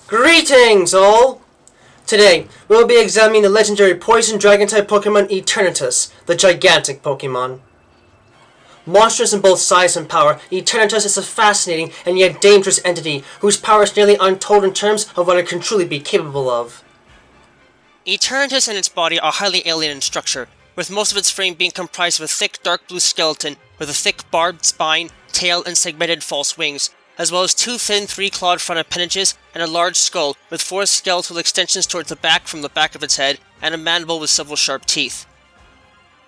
Greetings, all! Today, we will be examining the legendary poison dragon-type Pokemon Eternatus, the Gigantic Pokémon. Monstrous in both size and power, Eternatus is a fascinating and yet dangerous entity whose power is nearly untold in terms of what it can truly be capable of. Eternatus and its body are highly alien in structure, with most of its frame being comprised of a thick dark blue skeleton with a thick barbed spine, tail, and segmented false wings, as well as two thin three-clawed front appendages and a large skull with four skeletal extensions towards the back from the back of its head, and a mandible with several sharp teeth.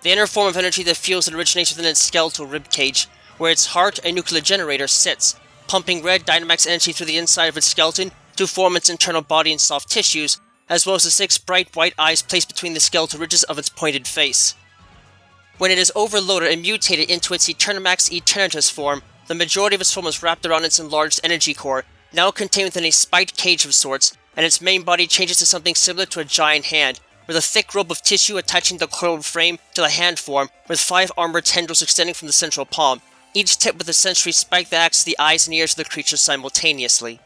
The inner form of energy that fuels it originates within its skeletal ribcage, where its heart, a nuclear generator, sits, pumping red Dynamax energy through the inside of its skeleton to form its internal body and soft tissues, as well as the six bright white eyes placed between the skeletal ridges of its pointed face. When it is overloaded and mutated into its Eternamaxed Eternatus form, the majority of its form is wrapped around its enlarged energy core, now contained within a spiked cage of sorts, and its main body changes to something similar to a giant hand, with a thick rope of tissue attaching the coiled frame to the hand form, with 5 armored tendrils extending from the central palm, each tipped with a sensory spike that acts as the eyes and ears of the creature simultaneously.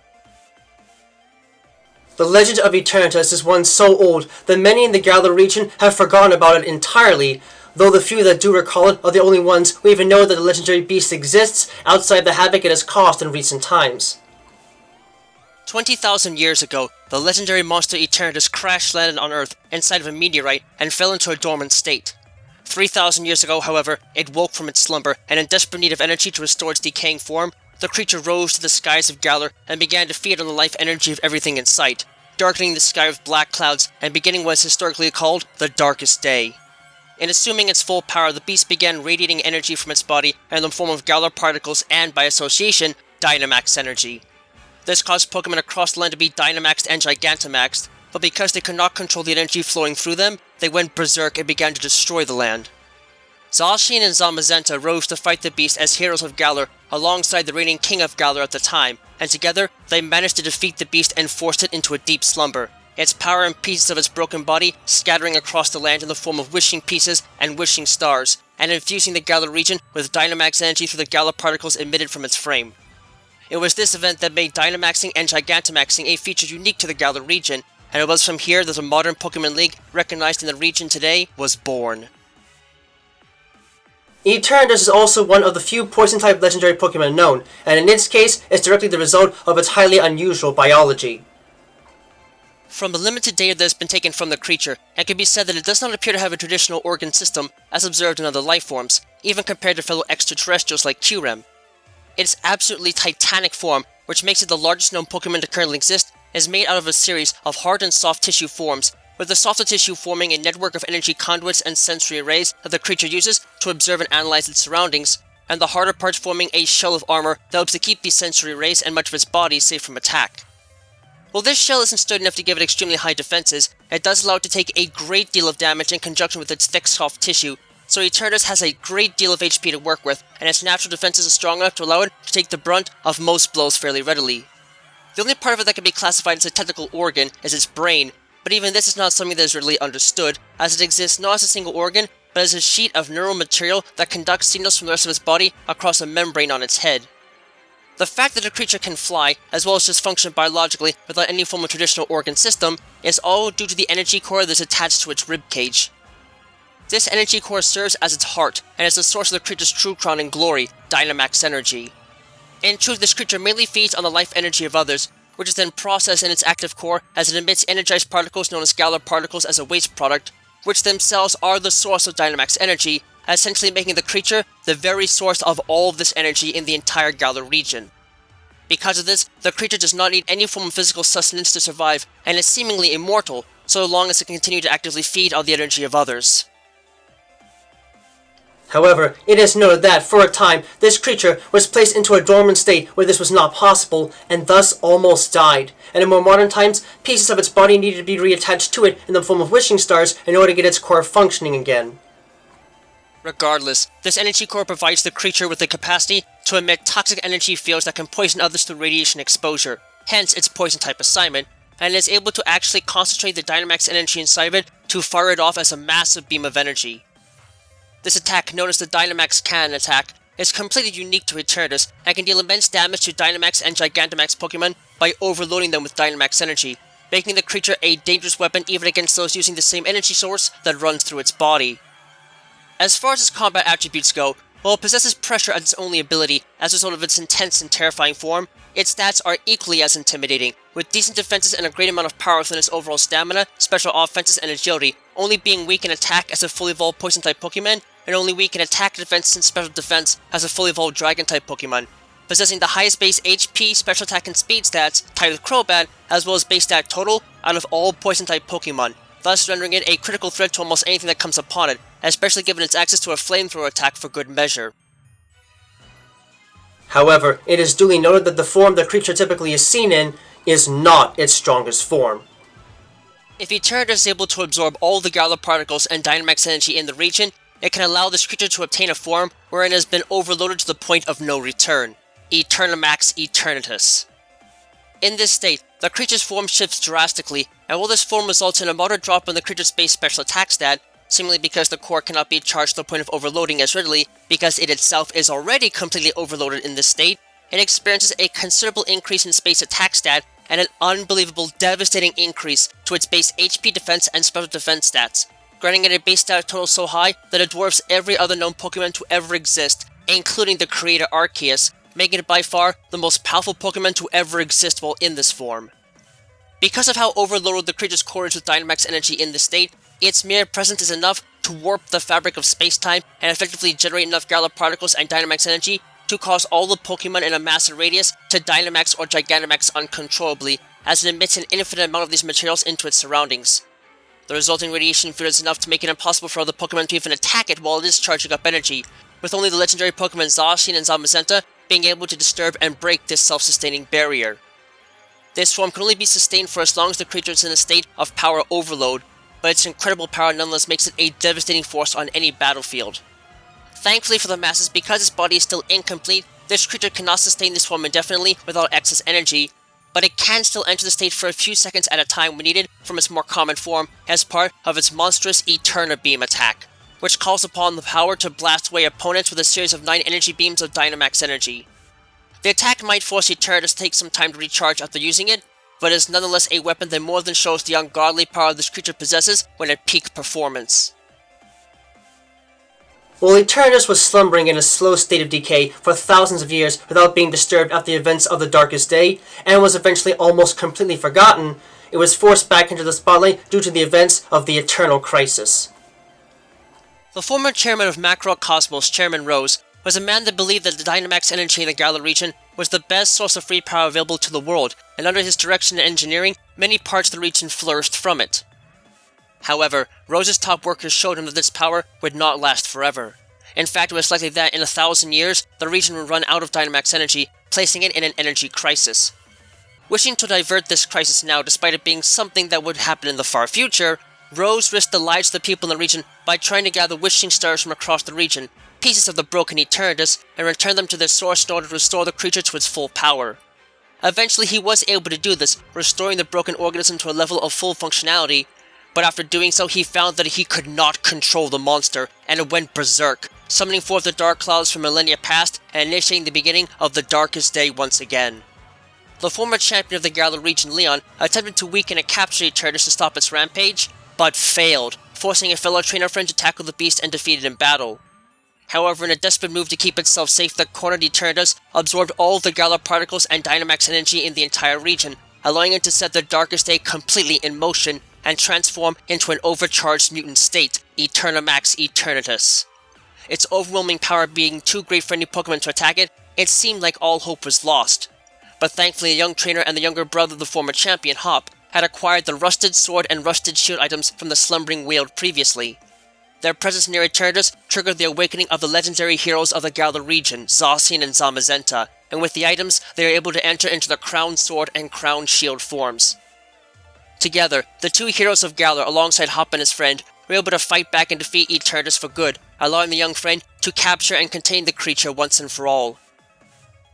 The legend of Eternatus is one so old that many in the Galar region have forgotten about it entirely, though the few that do recall it are the only ones who even know that the legendary beast exists outside the havoc it has caused in recent times. 20,000 years ago, the legendary monster Eternatus crash-landed on Earth inside of a meteorite and fell into a dormant state. 3,000 years ago, however, it woke from its slumber, and in desperate need of energy to restore its decaying form, the creature rose to the skies of Galar and began to feed on the life energy of everything in sight, darkening the sky with black clouds and beginning what is historically called the Darkest Day. In assuming its full power, the beast began radiating energy from its body in the form of Galar particles and, by association, Dynamax energy. This caused Pokemon across the land to be Dynamaxed and Gigantamaxed, but because they could not control the energy flowing through them, they went berserk and began to destroy the land. Zacian and Zamazenta rose to fight the beast as heroes of Galar alongside the reigning king of Galar at the time, and together they managed to defeat the beast and forced it into a deep slumber, its power and pieces of its broken body scattering across the land in the form of wishing pieces and wishing stars, and infusing the Galar region with Dynamax energy through the Galar particles emitted from its frame. It was this event that made Dynamaxing and Gigantamaxing a feature unique to the Galar region, and it was from here that the modern Pokemon League, recognized in the region today, was born. Eternatus is also one of the few poison-type legendary Pokemon known, and in its case, is directly the result of its highly unusual biology. From the limited data that has been taken from the creature, it can be said that it does not appear to have a traditional organ system as observed in other life forms, even compared to fellow extraterrestrials like Qrem. Its absolutely titanic form, which makes it the largest known Pokemon to currently exist, is made out of a series of hard and soft tissue forms, with the softer tissue forming a network of energy conduits and sensory arrays that the creature uses to observe and analyze its surroundings, and the harder parts forming a shell of armor that helps to keep these sensory arrays and much of its body safe from attack. While this shell isn't sturdy enough to give it extremely high defenses, it does allow it to take a great deal of damage in conjunction with its thick soft tissue, so Eternatus has a great deal of HP to work with, and its natural defenses are strong enough to allow it to take the brunt of most blows fairly readily. The only part of it that can be classified as a technical organ is its brain, but even this is not something that is readily understood, as it exists not as a single organ, but as a sheet of neural material that conducts signals from the rest of its body across a membrane on its head. The fact that a creature can fly, as well as just function biologically without any form of traditional organ system, is all due to the energy core that is attached to its ribcage. This energy core serves as its heart, and is the source of the creature's true crown and glory, Dynamax energy. In truth, this creature mainly feeds on the life energy of others, which is then processed in its active core as it emits energized particles known as Galar particles as a waste product, which themselves are the source of Dynamax energy, essentially making the creature the very source of all of this energy in the entire Galar region. Because of this, the creature does not need any form of physical sustenance to survive, and is seemingly immortal, so long as it can continue to actively feed on the energy of others. However, it is noted that, for a time, this creature was placed into a dormant state where this was not possible, and thus almost died, and in more modern times, pieces of its body needed to be reattached to it in the form of wishing stars in order to get its core functioning again. Regardless, this energy core provides the creature with the capacity to emit toxic energy fields that can poison others through radiation exposure, hence its poison-type assignment, and is able to actually concentrate the Dynamax energy inside of it to fire it off as a massive beam of energy. This attack, known as the Dynamax Cannon attack, is completely unique to Eternatus and can deal immense damage to Dynamax and Gigantamax Pokémon by overloading them with Dynamax energy, making the creature a dangerous weapon even against those using the same energy source that runs through its body. As far as its combat attributes go, while it possesses pressure as its only ability as a result of its intense and terrifying form, its stats are equally as intimidating, with decent defenses and a great amount of power within its overall stamina, special offenses, and agility, only being weak in attack as a fully evolved Poison-type Pokémon, and only weak in attack, defense, and special defense as a fully evolved Dragon-type Pokémon, possessing the highest base HP, special attack, and speed stats, tied with Crobat, as well as base stat total, out of all Poison-type Pokémon, thus rendering it a critical threat to almost anything that comes upon it, especially given its access to a flamethrower attack for good measure. However, it is duly noted that the form the creature typically is seen in is not its strongest form. If Eternatus is able to absorb all the Galar particles and Dynamax energy in the region, it can allow this creature to obtain a form wherein it has been overloaded to the point of no return. Eternamax Eternatus. In this state, the creature's form shifts drastically, and while this form results in a moderate drop in the creature's base special attack stat, seemingly because the core cannot be charged to the point of overloading as readily, because it itself is already completely overloaded in this state, it experiences a considerable increase in its base attack stat and an unbelievable, devastating increase to its base HP defense and special defense stats, granting it a base stat total so high that it dwarfs every other known Pokemon to ever exist, including the creator Arceus, making it by far the most powerful Pokemon to ever exist while in this form. Because of how overloaded the creature's core is with Dynamax energy in this state, its mere presence is enough to warp the fabric of space-time and effectively generate enough Galar particles and Dynamax energy to cause all the Pokemon in a massive radius to Dynamax or Gigantamax uncontrollably, as it emits an infinite amount of these materials into its surroundings. The resulting radiation field is enough to make it impossible for other Pokemon to even attack it while it is charging up energy, with only the legendary Pokemon Zacian and Zamazenta being able to disturb and break this self-sustaining barrier. This form can only be sustained for as long as the creature is in a state of power overload, but its incredible power nonetheless makes it a devastating force on any battlefield. Thankfully for the masses, because its body is still incomplete, this creature cannot sustain this form indefinitely without excess energy, but it can still enter the state for a few seconds at a time when needed from its more common form as part of its monstrous Eterna Beam attack, which calls upon the power to blast away opponents with a series of 9 energy beams of Dynamax energy. The attack might force Eternatus to take some time to recharge after using it, but it is nonetheless a weapon that more than shows the ungodly power this creature possesses when at peak performance. While Eternatus was slumbering in a slow state of decay for thousands of years without being disturbed at the events of the Darkest Day, and was eventually almost completely forgotten, it was forced back into the spotlight due to the events of the Eternal Crisis. The former chairman of Macrocosmos, Chairman Rose, was a man that believed that the Dynamax energy in the Galar region was the best source of free power available to the world, and under his direction and engineering, many parts of the region flourished from it. However, Rose's top workers showed him that this power would not last forever. In fact, it was likely that in 1,000 years, the region would run out of Dynamax energy, placing it in an energy crisis. Wishing to divert this crisis now, despite it being something that would happen in the far future, Rose risked the lives of the people in the region by trying to gather wishing stars from across the region, pieces of the broken Eternatus, and return them to their source in order to restore the creature to its full power. Eventually he was able to do this, restoring the broken organism to a level of full functionality, but after doing so he found that he could not control the monster, and it went berserk, summoning forth the dark clouds from millennia past and initiating the beginning of the Darkest Day once again. The former champion of the Galar region, Leon, attempted to weaken and capture Eternatus to stop its rampage, but failed, forcing a fellow trainer friend to tackle the beast and defeat it in battle. However, in a desperate move to keep itself safe, the cornered Eternatus absorbed all the Galar particles and Dynamax energy in the entire region, allowing it to set the Darkest Day completely in motion and transform into an overcharged mutant state, Eternamax Eternatus. Its overwhelming power being too great for any Pokemon to attack it, it seemed like all hope was lost. But thankfully a young trainer and the younger brother of the former champion, Hop, had acquired the Rusted Sword and Rusted Shield items from the Slumbering Weald previously. Their presence near Eternatus triggered the awakening of the legendary heroes of the Galar region, Zacian and Zamazenta, and with the items, they were able to enter into the Crown Sword and Crown Shield forms. Together, the two heroes of Galar, alongside Hop and his friend, were able to fight back and defeat Eternatus for good, allowing the young friend to capture and contain the creature once and for all.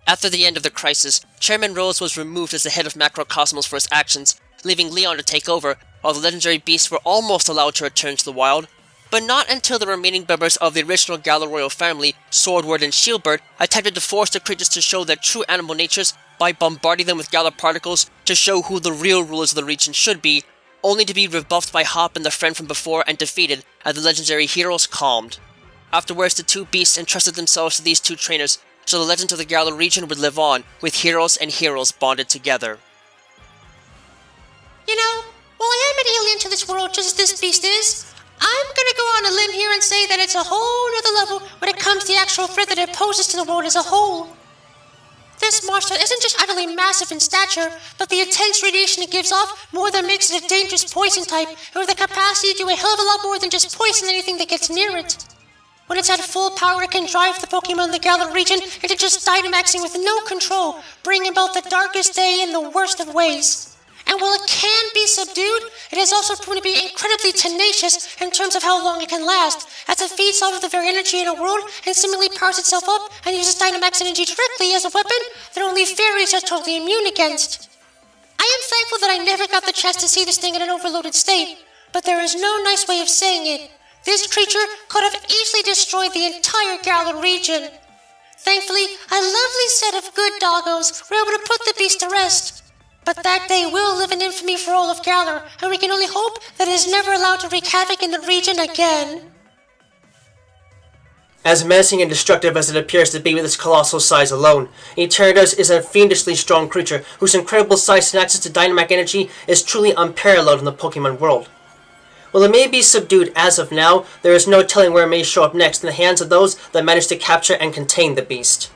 After the end of the crisis, Chairman Rose was removed as the head of Macrocosmos for his actions, leaving Leon to take over, while the legendary beasts were almost allowed to return to the wild. but not until the remaining members of the original Galar royal family, Swordward and Shieldbird, attempted to force the creatures to show their true animal natures by bombarding them with Galar particles to show who the real rulers of the region should be, only to be rebuffed by Hop and the friend from before and defeated as the legendary heroes calmed. Afterwards, the two beasts entrusted themselves to these two trainers, so the legends of the Galar region would live on, with heroes and heroes bonded together. You know, while I am an alien to this world just as this beast is, I'm gonna go on a limb here and say that it's a whole nother level when it comes to the actual threat that it poses to the world as a whole. This monster isn't just utterly massive in stature, but the intense radiation it gives off more than makes it a dangerous poison type, and with the capacity to do a hell of a lot more than just poison anything that gets near it. When it's at full power, it can drive the Pokemon in the Galar region into just Dynamaxing with no control, bringing about the darkest day in the worst of ways. And while it can be subdued, it has also proven to be incredibly tenacious in terms of how long it can last, as it feeds off of the very energy in a world and seemingly powers itself up and uses Dynamax energy directly as a weapon that only fairies are totally immune against. I am thankful that I never got the chance to see this thing in an overloaded state, but there is no nice way of saying it. This creature could have easily destroyed the entire Galar region. Thankfully, a lovely set of good doggos were able to put the beast to rest. But that day will live in infamy for all of Galar, and we can only hope that it is never allowed to wreak havoc in the region again. As menacing and destructive as it appears to be with its colossal size alone, Eternatus is a fiendishly strong creature whose incredible size and access to Dynamax energy is truly unparalleled in the Pokemon world. While it may be subdued as of now, there is no telling where it may show up next in the hands of those that manage to capture and contain the beast.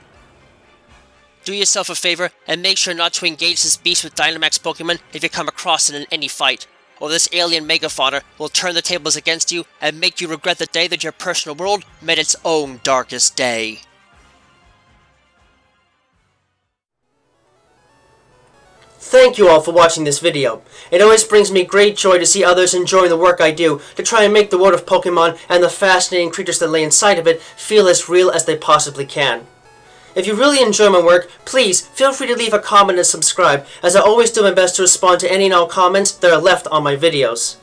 Do yourself a favor and make sure not to engage this beast with Dynamax Pokemon if you come across it in any fight, or this alien megafauna will turn the tables against you and make you regret the day that your personal world met its own darkest day. Thank you all for watching this video. It always brings me great joy to see others enjoying the work I do to try and make the world of Pokemon and the fascinating creatures that lay inside of it feel as real as they possibly can. If you really enjoy my work, please feel free to leave a comment and subscribe, as I always do my best to respond to any and all comments that are left on my videos.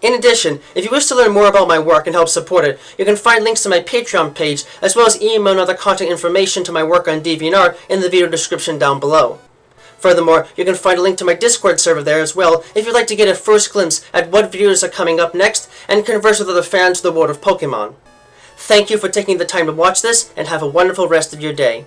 In addition, if you wish to learn more about my work and help support it, you can find links to my Patreon page, as well as email and other contact information to my work on DeviantArt in the video description down below. Furthermore, you can find a link to my Discord server there as well if you'd like to get a first glimpse at what videos are coming up next and converse with other fans of the world of Pokemon. Thank you for taking the time to watch this, and have a wonderful rest of your day.